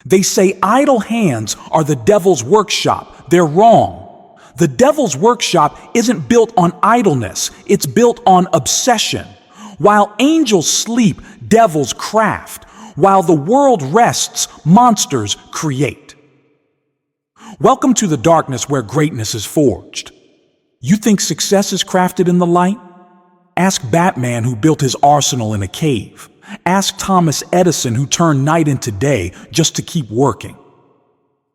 They say idle hands are the devil's workshop. They're wrong. The devil's workshop isn't built on idleness, it's built on obsession. While angels sleep, devils craft. While the world rests, monsters create. Welcome to the darkness where greatness is forged. You think success is crafted in the light? Ask Batman, who built his arsenal in a cave. Ask Thomas Edison, who turned night into day just to keep working.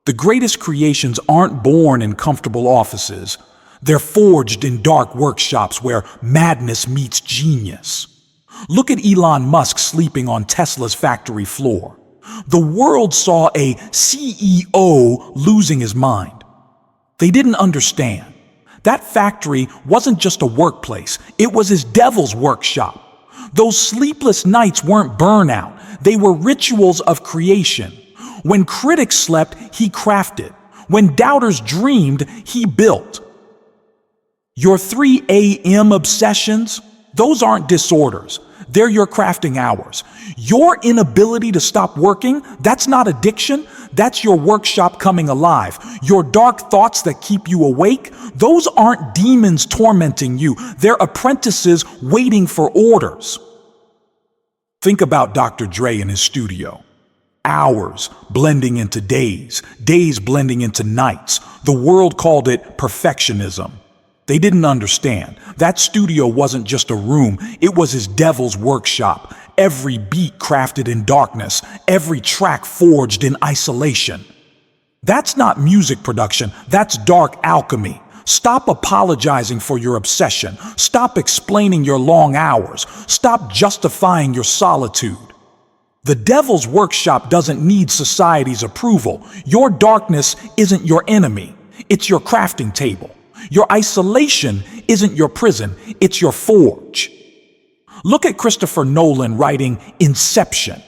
The greatest creations aren't born in comfortable offices. They're forged in dark workshops where madness meets genius. Look at Elon Musk sleeping on Tesla's factory floor. The world saw a CEO losing his mind. They didn't understand. That factory wasn't just a workplace, it was his devil's workshop. Those sleepless nights weren't burnout, they were rituals of creation. When critics slept, he crafted. When doubters dreamed, he built. Your 3 a.m. obsessions, those aren't disorders. They're your crafting hours. Your inability to stop working, that's not addiction. That's your workshop coming alive. Your dark thoughts that keep you awake, those aren't demons tormenting you. They're apprentices waiting for orders. Think about Dr. Dre in his studio. Hours blending into days, days blending into nights. The world called it perfectionism. They didn't understand. That studio wasn't just a room, it was his devil's workshop. Every beat crafted in darkness, every track forged in isolation. That's not music production, that's dark alchemy. Stop apologizing for your obsession. Stop explaining your long hours. Stop justifying your solitude. The devil's workshop doesn't need society's approval. Your darkness isn't your enemy, it's your crafting table. Your isolation isn't your prison, it's your forge. Look at Christopher Nolan writing Inception.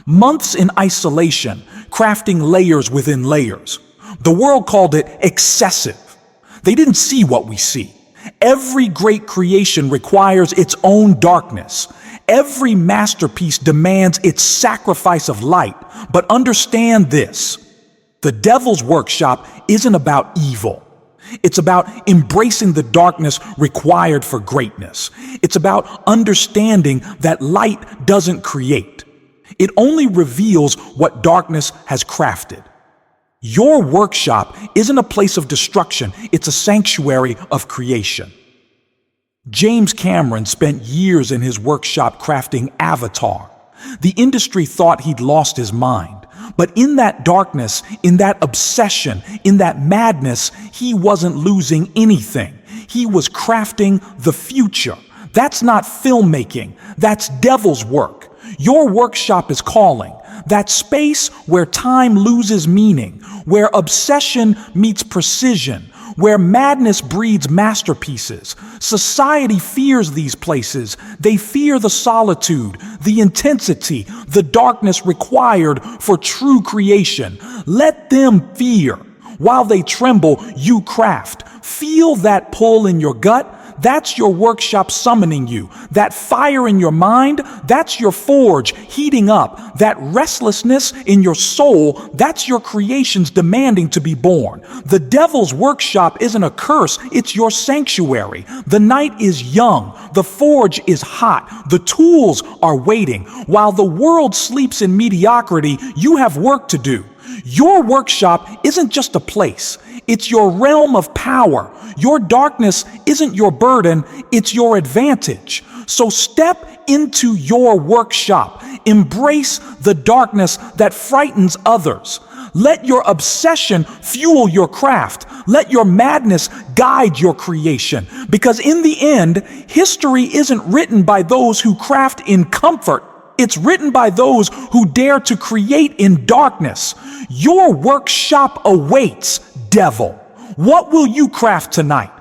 Months in isolation, crafting layers within layers. The world called it excessive. They didn't see what we see. Every great creation requires its own darkness. Every masterpiece demands its sacrifice of light. But understand this, the devil's workshop isn't about evil. It's about embracing the darkness required for greatness. It's about understanding that light doesn't create. It only reveals what darkness has crafted. Your workshop isn't a place of destruction, it's a sanctuary of creation. James Cameron spent years in his workshop crafting Avatar. The industry thought he'd lost his mind. But in that darkness, in that obsession, in that madness, he wasn't losing anything. He was crafting the future. That's not filmmaking. That's devil's work. Your workshop is calling. That space where time loses meaning, where obsession meets precision, where madness breeds masterpieces. Society fears these places. They fear the solitude, the intensity, the darkness required for true creation. Let them fear. While they tremble, you craft. Feel that pull in your gut. That's your workshop summoning you. That fire in your mind, that's your forge heating up. That restlessness in your soul, that's your creations demanding to be born. The devil's workshop isn't a curse, it's your sanctuary. The night is young, the forge is hot, the tools are waiting. While the world sleeps in mediocrity, you have work to do. Your workshop isn't just a place, it's your realm of power. Your darkness isn't your burden, it's your advantage. So step into your workshop. Embrace the darkness that frightens others. Let your obsession fuel your craft. Let your madness guide your creation. Because in the end, history isn't written by those who craft in comfort. It's written by those who dare to create in darkness. Your workshop awaits, devil. What will you craft tonight?